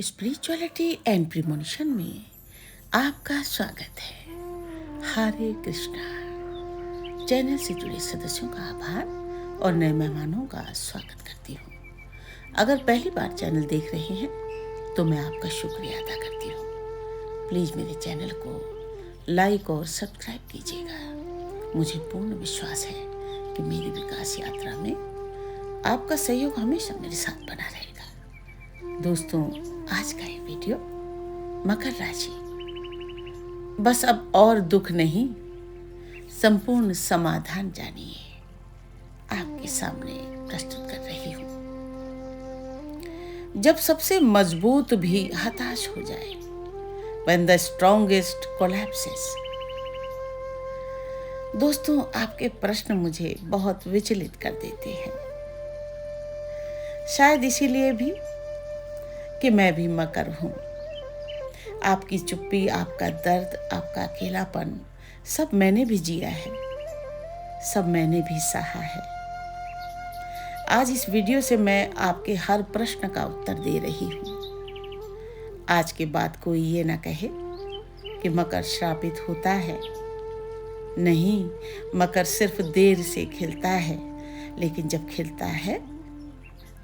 Spirituality and premonition में आपका स्वागत है। हरे कृष्णा। चैनल से जुड़े सदस्यों का आभार और नए मेहमानों का स्वागत करती हूँ। अगर पहली बार चैनल देख रहे हैं तो मैं आपका शुक्रिया अदा करती हूँ। प्लीज़ मेरे चैनल को लाइक और सब्सक्राइब कीजिएगा। मुझे पूर्ण विश्वास है कि मेरी विकास यात्रा में आपका सहयोग हमेशा मेरे साथ बना रहेगा। दोस्तों, आज का ये वीडियो मकर राशि, बस अब और दुख नहीं, संपूर्ण समाधान जानिए, आपके सामने प्रस्तुत कर रही हूं। जब सबसे मजबूत भी हताश हो जाए, when the strongest collapses। दोस्तों, आपके प्रश्न मुझे बहुत विचलित कर देते हैं, शायद इसीलिए भी कि मैं भी मकर हूँ। आपकी चुप्पी, आपका दर्द, आपका अकेलापन, सब मैंने भी जिया है, सब मैंने भी सहा है। आज इस वीडियो से मैं आपके हर प्रश्न का उत्तर दे रही हूँ। आज के बाद कोई ये ना कहे कि मकर श्रापित होता है। नहीं, मकर सिर्फ देर से खिलता है, लेकिन जब खिलता है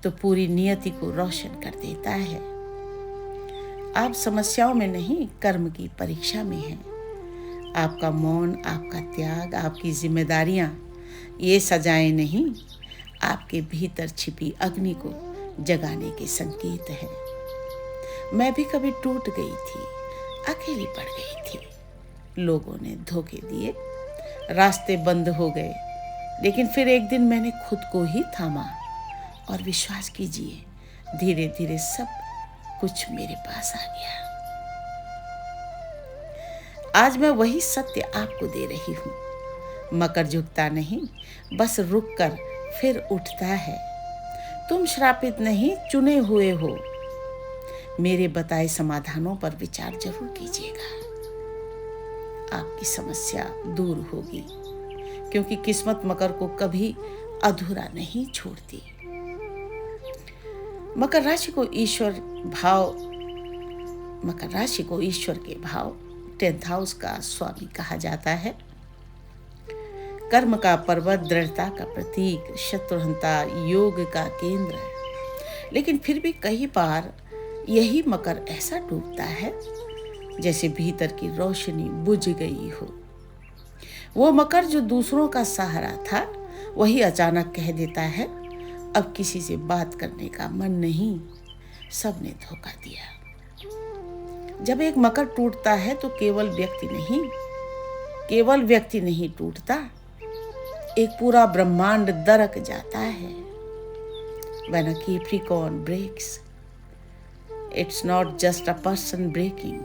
तो पूरी नियति को रोशन कर देता है। आप समस्याओं में नहीं, कर्म की परीक्षा में हैं। आपका मौन, आपका त्याग, आपकी जिम्मेदारियां, ये सजाएं नहीं, आपके भीतर छिपी अग्नि को जगाने के संकेत है। मैं भी कभी टूट गई थी, अकेली पड़ गई थी। लोगों ने धोखे दिए, रास्ते बंद हो गए, लेकिन फिर एक दिन मैंने खुद को ही थामा और विश्वास कीजिए, धीरे धीरे सब कुछ मेरे पास आ गया। आज मैं वही सत्य आपको दे रही हूँ। मकर झुकता नहीं, बस रुककर फिर उठता है। तुम श्रापित नहीं, चुने हुए हो। मेरे बताए समाधानों पर विचार जरूर कीजिएगा। आपकी समस्या दूर होगी, क्योंकि किस्मत मकर को कभी अधूरा नहीं छोड़ती। मकर राशि को ईश्वर के भाव 10th हाउस का स्वामी कहा जाता है। कर्म का पर्वत, दृढ़ता का प्रतीक, शत्रुहंता, योग का केंद्र। लेकिन फिर भी कई बार यही मकर ऐसा डूबता है जैसे भीतर की रोशनी बुझ गई हो। वो मकर जो दूसरों का सहारा था, वही अचानक कह देता है, अब किसी से बात करने का मन नहीं, सबने धोखा दिया। जब एक मकर टूटता है तो केवल व्यक्ति नहीं टूटता, एक पूरा ब्रह्मांड दरक जाता है। When a Capricorn breaks, it's not just a person breaking,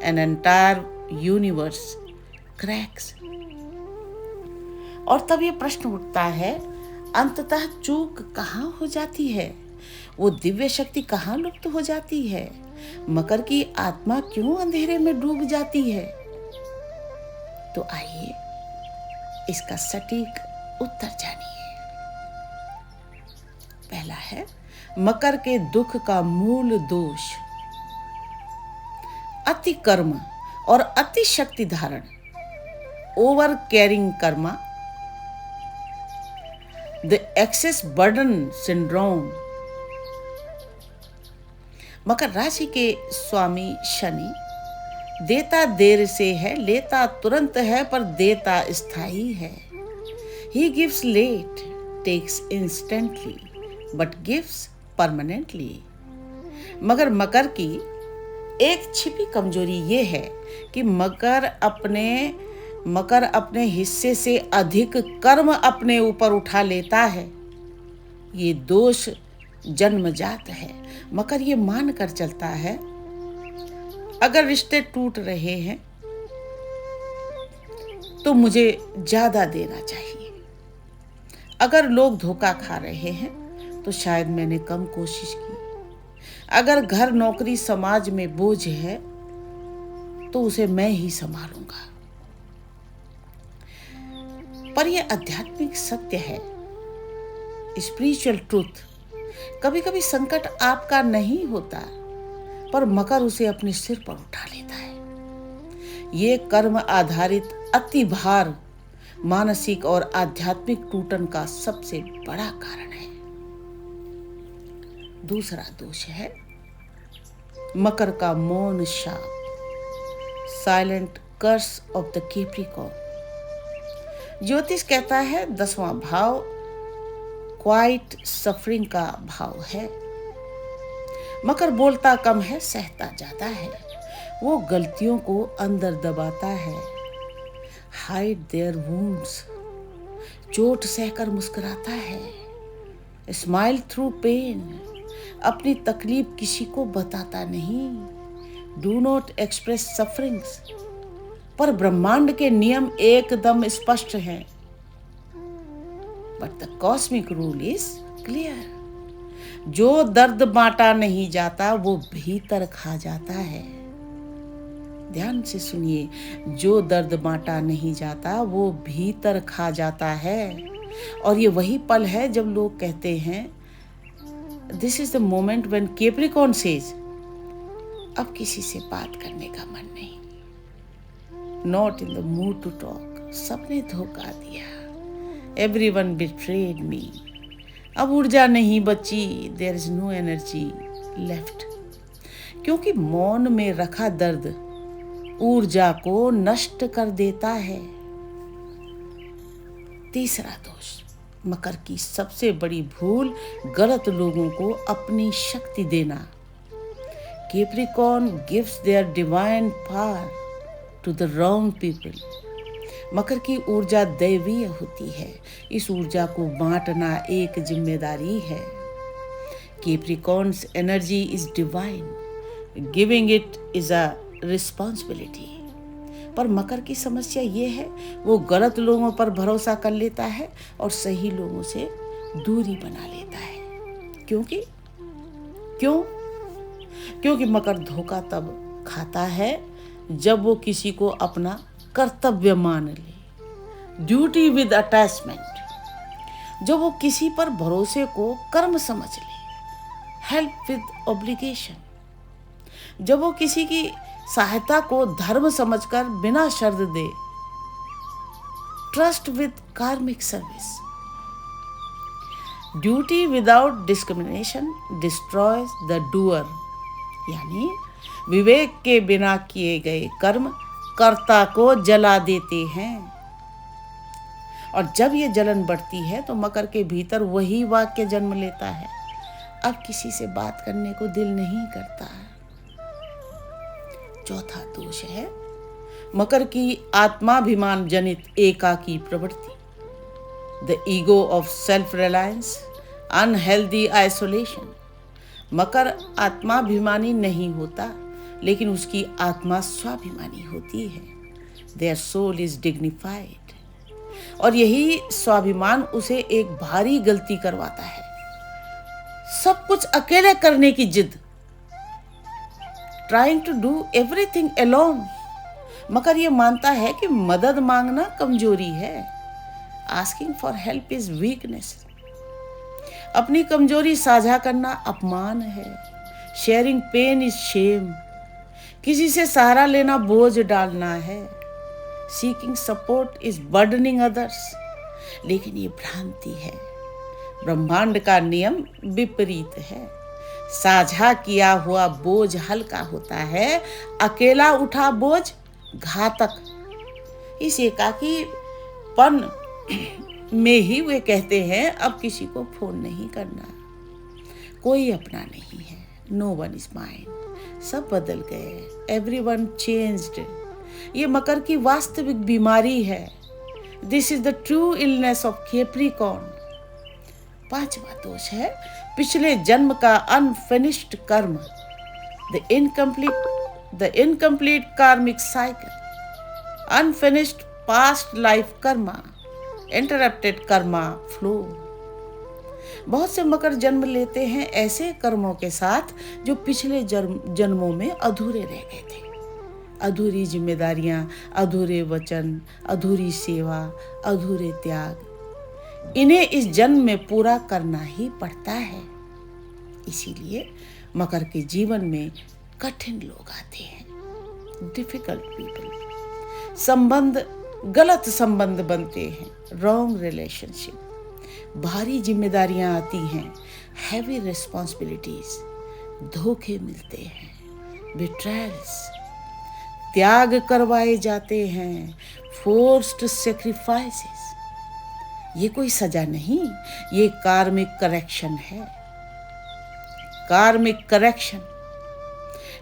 an entire universe cracks। और तब ये प्रश्न उठता है, अंततः चूक कहाँ हो जाती है? वो दिव्य शक्ति कहाँ लुप्त हो जाती है? मकर की आत्मा क्यों अंधेरे में डूब जाती है? तो आइए इसका सटीक उत्तर जानिए। पहला है, मकर के दुख का मूल दोष अति कर्म और अति शक्ति धारण, over carrying karma, the excess burden syndrome. मकर राशि के स्वामी शनि देता देर से है, लेता तुरंत है, पर देता स्थायी है। He gives late, takes instantly, but gives permanently। मगर मकर की एक छिपी कमजोरी ये है कि मकर अपने हिस्से से अधिक कर्म अपने ऊपर उठा लेता है। ये दोष जन्मजात है। मकर ये मान कर चलता है, अगर रिश्ते टूट रहे हैं तो मुझे ज्यादा देना चाहिए। अगर लोग धोखा खा रहे हैं तो शायद मैंने कम कोशिश की। अगर घर, नौकरी, समाज में बोझ है तो उसे मैं ही संभालूंगा। पर यह आध्यात्मिक सत्य है, स्पिरिचुअल ट्रूथ। कभी कभी संकट आपका नहीं होता, पर मकर उसे अपने सिर पर उठा लेता है। ये कर्म आधारित अति भार मानसिक और आध्यात्मिक टूटन का सबसे बड़ा कारण है। दूसरा दोष है मकर का मौन शाप, silent curse of the Capricorn. ज्योतिष कहता है 10वां भाव क्वाइट सफरिंग का भाव है। मकर बोलता कम है, सहता ज्यादा है। वो गलतियों को अंदर दबाता है, हाइड देयर वुंड्स, चोट सहकर मुस्कुराता है, स्माइल थ्रू पेन, अपनी तकलीफ किसी को बताता नहीं, डू नॉट एक्सप्रेस सफरिंग्स। पर ब्रह्मांड के नियम एकदम स्पष्ट हैं। But the cosmic rule is clear, जो दर्द बांटा नहीं जाता वो भीतर खा जाता है। ध्यान से सुनिए, जो दर्द बांटा नहीं जाता वो भीतर खा जाता है। और ये वही पल है जब लोग कहते हैं this is the moment when Capricorn says अब किसी से बात करने का मन नहीं, not in the mood to talk, सबने धोखा दिया, एवरीवन बिट्रेड मी, अब ऊर्जा नहीं बची, there is no energy left. क्योंकि मौन में रखा दर्द ऊर्जा को नष्ट कर देता है। तीसरा दोष, मकर की सबसे बड़ी भूल गलत लोगों को अपनी शक्ति देना। Capricorn gives their divine power to the wrong people. मकर की ऊर्जा दैवीय होती है, इस ऊर्जा को बांटना एक जिम्मेदारी है। Capricorns energy is divine, giving it is a responsibility. पर मकर की समस्या ये है, वो गलत लोगों पर भरोसा कर लेता है और सही लोगों से दूरी बना लेता है। क्योंकि मकर धोखा तब खाता है जब वो किसी को अपना कर्तव्य मान ले, ड्यूटी विद अटैचमेंट। जब वो किसी पर भरोसे को कर्म समझ ले, हेल्प विद ऑब्लिगेशन। जब वो किसी की सहायता को धर्म समझकर बिना शर्त दे, ट्रस्ट विद कार्मिक service. Duty without discrimination destroys the doer, यानी विवेक के बिना किए गए कर्म कर्ता को जला देते हैं। और जब ये जलन बढ़ती है तो मकर के भीतर वही वाक्य जन्म लेता है, अब किसी से बात करने को दिल नहीं करता। चौथा दोष है मकर की आत्माभिमान जनित एकाकी प्रवृत्ति, the ego of self reliance, unhealthy isolation. मकर आत्माभिमानी नहीं होता, लेकिन उसकी आत्मा स्वाभिमानी होती है। Their soul is dignified. और यही स्वाभिमान उसे एक भारी गलती करवाता है, सब कुछ अकेले करने की जिद, trying to do everything alone. मकर ये मानता है कि मदद मांगना कमजोरी है, asking for help is weakness. अपनी कमजोरी साझा करना अपमान है, शेयरिंग पेन इज शेम। किसी से सहारा लेना बोझ डालना है, seeking support is burdening others. लेकिन ये भ्रांति है, ब्रह्मांड का नियम विपरीत है। साझा किया हुआ बोझ हल्का होता है, अकेला उठा बोझ घातक। इस एकाकीपन में ही वे कहते हैं अब किसी को फोन नहीं करना, कोई अपना नहीं है, नो वन इज माइन। सब बदल गए, एवरीवन चेंज्ड। ये मकर की वास्तविक बीमारी है। This is the true illness of Capricorn. पांचवा दोष है पिछले जन्म का अनफिनिश्ड कर्म, द इनकम्प्लीट कार्मिक cycle, unfinished past life Karma, interrupted Karma flow. बहुत से मकर जन्म लेते हैं ऐसे कर्मों के साथ जो पिछले जन्मों में अधूरे रह गए थे। अधूरी जिम्मेदारियां, अधूरे वचन, अधूरी सेवा, अधूरे त्याग, इन्हें इस जन्म में पूरा करना ही पड़ता है। इसीलिए मकर के जीवन में कठिन लोग आते हैं, डिफिकल्ट पीपल। संबंध, गलत संबंध बनते हैं, रॉन्ग रिलेशनशिप। भारी जिम्मेदारियां आती हैं, हैवी रिस्पॉन्सिबिलिटीज। धोखे मिलते हैं, बिट्रायल्स। त्याग करवाए जाते हैं, फोर्स्ड सेक्रीफाइसेस। ये कोई सजा नहीं, ये कार्मिक करेक्शन है, कार्मिक करेक्शन।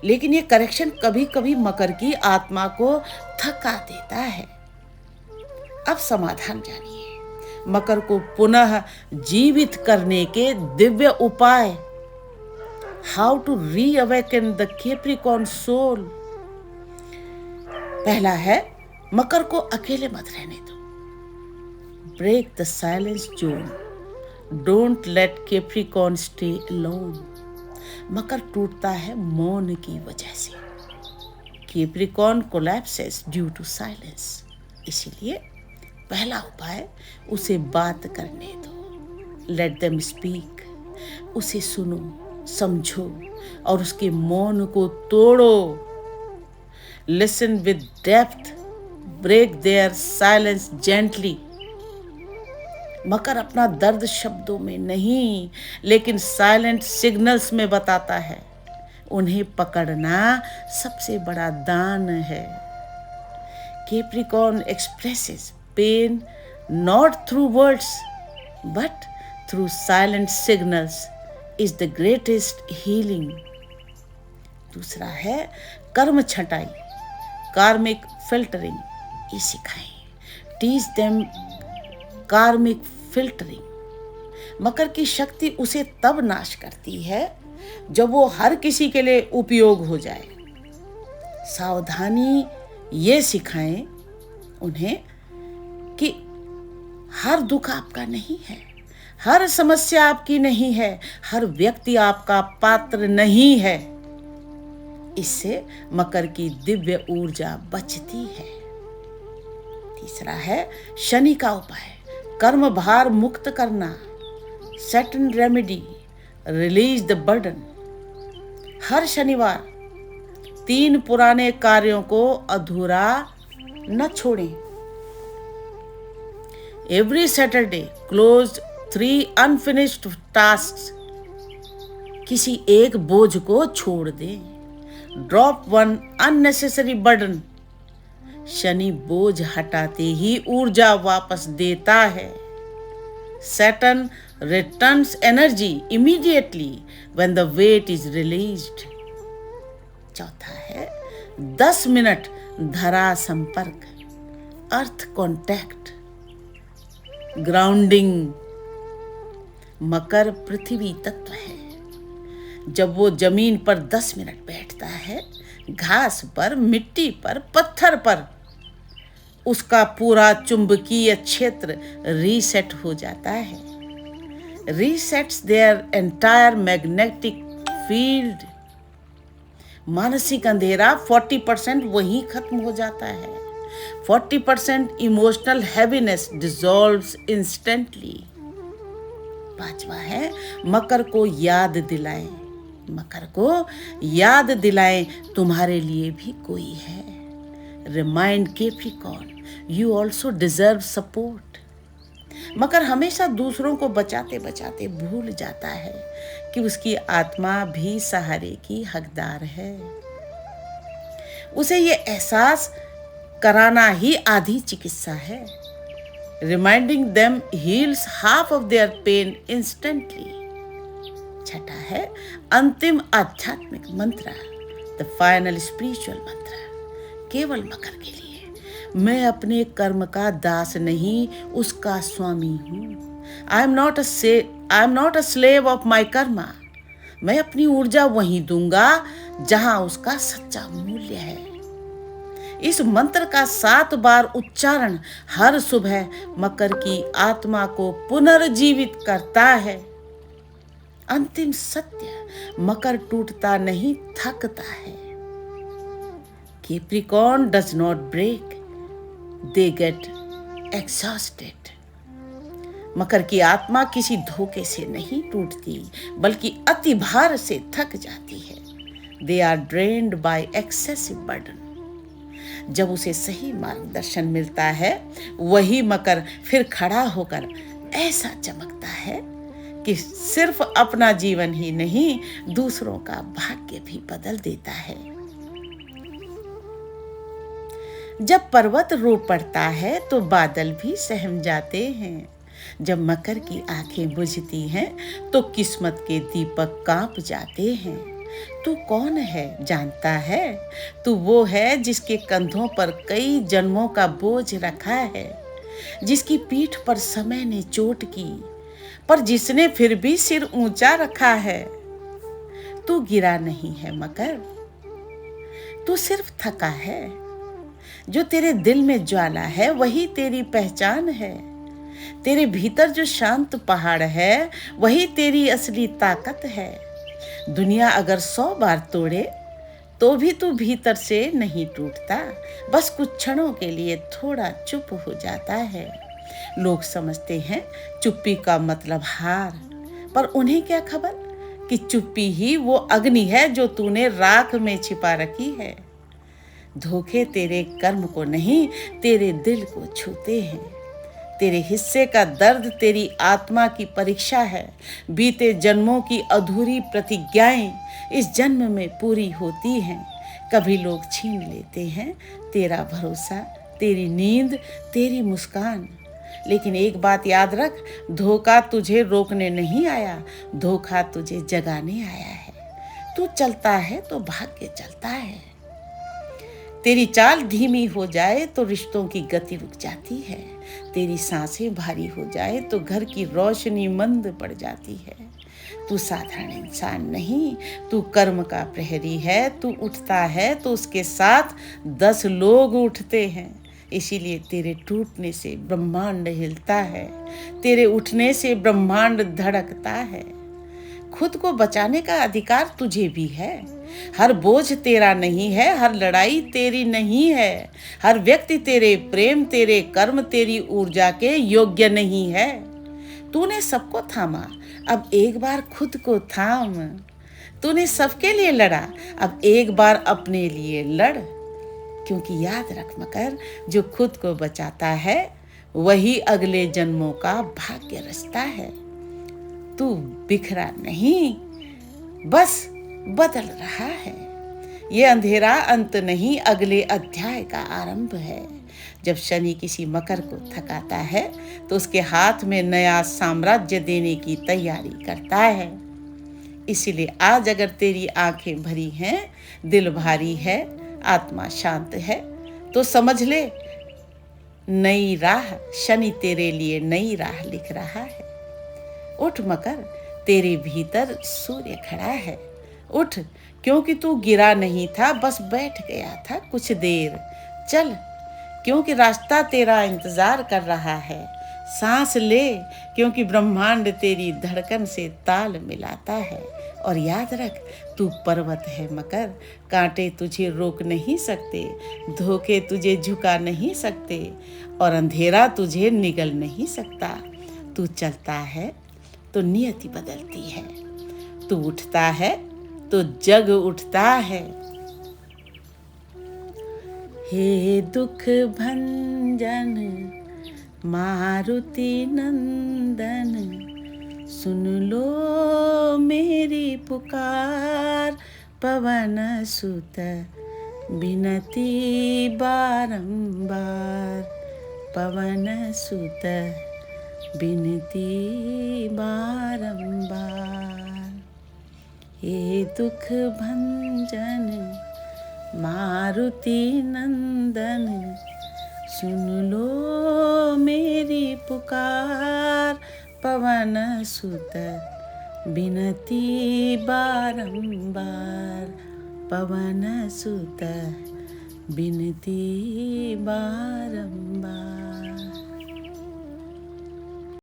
लेकिन ये करेक्शन कभी कभी मकर की आत्मा को थका देता है। अब समाधान जानिए, मकर को पुनः जीवित करने के दिव्य उपाय। How to reawaken the Capricorn soul. पहला है, मकर को अकेले मत रहने दो। Break the silence zone, don't let Capricorn stay alone. मकर टूटता है मौन की वजह से। Capricorn collapses due to silence. इसीलिए पहला उपाय, उसे बात करने दो। Let them speak. उसे सुनो, समझो और उसके मौन को तोड़ो। Listen with depth, break their silence gently. मकर अपना दर्द शब्दों में नहीं, लेकिन साइलेंट सिग्नल्स में बताता है। उन्हें पकड़ना सबसे बड़ा दान है। Capricorn expresses pain not through words but through silent signals is the greatest healing. दूसरा है, कर्म छटाई, कार्मिक फिल्टरिंग। ये सिखाएं। Teach them karmic filtering. मकर की शक्ति उसे तब नाश करती है जब वो हर किसी के लिए उपयोग हो जाए। सावधानी ये सिखाएं उन्हें कि हर दुख आपका नहीं है, हर समस्या आपकी नहीं है, हर व्यक्ति आपका पात्र नहीं है। इससे मकर की दिव्य ऊर्जा बचती है। तीसरा है, शनि का उपाय, कर्म भार मुक्त करना। सेटन रेमेडी, रिलीज द बर्डन। हर शनिवार 3 पुराने कार्यों को अधूरा न छोड़ें। Every Saturday close 3 unfinished tasks. किसी एक बोझ को छोड़ दें। Drop 1 unnecessary burden. शनि बोझ हटाते ही ऊर्जा वापस देता है। Saturn returns energy immediately when the weight is released. चौथा है, 10 मिनट धरा संपर्क, अर्थ कॉन्टैक्ट, ग्राउंडिंग। मकर पृथ्वी तत्व है। जब वो जमीन पर 10 मिनट बैठता है, घास पर, मिट्टी पर, पत्थर पर, उसका पूरा चुंबकीय क्षेत्र रीसेट हो जाता है। रीसेट्स देयर एंटायर मैग्नेटिक फील्ड। मानसिक अंधेरा 40% वहीं खत्म हो जाता है। 40% इमोशनल हैवीनेस डिसॉल्व्स इंस्टेंटली। पांचवा है, मकर को याद दिलाएं। मकर को याद दिलाएं तुम्हारे लिए भी कोई है। Remind Capricorn you also deserve support. मकर हमेशा दूसरों को बचाते बचाते भूल जाता है कि उसकी आत्मा भी सहारे की हकदार है। उसे ये एहसास कराना ही आधी चिकित्सा है। Reminding them heals half of their pain instantly. छठा है, अंतिम आध्यात्मिक मंत्र, द फाइनल स्पिरिचुअल मंत्र, केवल मकर के लिए। मैं अपने कर्म का दास नहीं, उसका स्वामी हूँ। I am not a slave of my Karma. मैं अपनी ऊर्जा वहीं दूंगा जहां उसका सच्चा मूल्य है। इस मंत्र का 7 बार उच्चारण हर सुबह मकर की आत्मा को पुनर्जीवित करता है। अंतिम सत्य, मकर टूटता नहीं, थकता है। Capricorn does not break, they get exhausted. मकर की आत्मा किसी धोखे से नहीं टूटती, बल्कि अति भार से थक जाती है। They are drained by excessive burden. जब उसे सही मार्गदर्शन मिलता है, वही मकर फिर खड़ा होकर ऐसा चमकता है कि सिर्फ अपना जीवन ही नहीं, दूसरों का भाग्य भी बदल देता है। जब पर्वत रो पड़ता है तो बादल भी सहम जाते हैं। जब मकर की आंखें बुझती हैं तो किस्मत के दीपक कांप जाते हैं। तू कौन है जानता है? तू वो है जिसके कंधों पर कई जन्मों का बोझ रखा है, जिसकी पीठ पर समय ने चोट की, पर जिसने फिर भी सिर ऊंचा रखा है। तू गिरा नहीं है मकर, तू सिर्फ थका है। जो तेरे दिल में ज्वाला है वही तेरी पहचान है। तेरे भीतर जो शांत पहाड़ है वही तेरी असली ताकत है। दुनिया अगर 100 बार तोड़े तो भी तू भीतर से नहीं टूटता, बस कुछ क्षणों के लिए थोड़ा चुप हो जाता है। लोग समझते हैं चुप्पी का मतलब हार, पर उन्हें क्या खबर कि चुप्पी ही वो अग्नि है जो तूने राख में छिपा रखी है। धोखे तेरे कर्म को नहीं, तेरे दिल को छूते हैं। तेरे हिस्से का दर्द तेरी आत्मा की परीक्षा है। बीते जन्मों की अधूरी प्रतिज्ञाएं इस जन्म में पूरी होती हैं। कभी लोग छीन लेते हैं तेरा भरोसा, तेरी नींद, तेरी मुस्कान। लेकिन एक बात याद रख, धोखा तुझे रोकने नहीं आया, धोखा तुझे जगाने आया है। तू चलता है तो भाग्य चलता है। तेरी चाल धीमी हो जाए तो रिश्तों की गति रुक जाती है। तेरी सांसें भारी हो जाए तो घर की रोशनी मंद पड़ जाती है। तू साधारण इंसान नहीं, तू कर्म का प्रहरी है। तू उठता है तो उसके साथ 10 लोग उठते हैं। इसीलिए तेरे टूटने से ब्रह्मांड हिलता है, तेरे उठने से ब्रह्मांड धड़कता है। खुद को बचाने का अधिकार तुझे भी है। हर बोझ तेरा नहीं है, हर लड़ाई तेरी नहीं है, हर व्यक्ति तेरे प्रेम, तेरे कर्म, तेरी ऊर्जा के योग्य नहीं है। तूने सबको थामा, अब एक बार खुद को थाम। तूने सबके लिए लड़ा, अब एक बार अपने लिए लड़। क्योंकि याद रख मकर, जो खुद को बचाता है वही अगले जन्मों का भाग्य रचता है। तू बिखरा नहीं, बस बदल रहा है। ये अंधेरा अंत नहीं, अगले अध्याय का आरंभ है। जब शनि किसी मकर को थकाता है तो उसके हाथ में नया साम्राज्य देने की तैयारी करता है। इसीलिए आज अगर तेरी आंखें भरी हैं, दिल भारी है, आत्मा शांत है, तो समझ ले नई राह, शनि तेरे लिए नई राह लिख रहा है। उठ मकर, तेरे भीतर सूर्य खड़ा है। उठ, क्योंकि तू गिरा नहीं था, बस बैठ गया था कुछ देर। चल, क्योंकि रास्ता तेरा इंतजार कर रहा है। सांस ले, क्योंकि ब्रह्मांड तेरी धड़कन से ताल मिलाता है। और याद रख, तू पर्वत है मकर, कांटे तुझे रोक नहीं सकते, धोखे तुझे झुका नहीं सकते, और अंधेरा तुझे निगल नहीं सकता। तू चलता है तो नियति बदलती है, तू उठता है तो जग उठता है। हे दुख भंजन मारुति नंदन, सुन लो मेरी पुकार। पवन सुत बिनती बारंबार, पवन सुत बिनती बारंबार। हे दुख भंजन मारुति नंदन, सुन लो मेरी पुकार। पवन सुत बिनती बारंबार, पवन सुत बिनती बारंबार।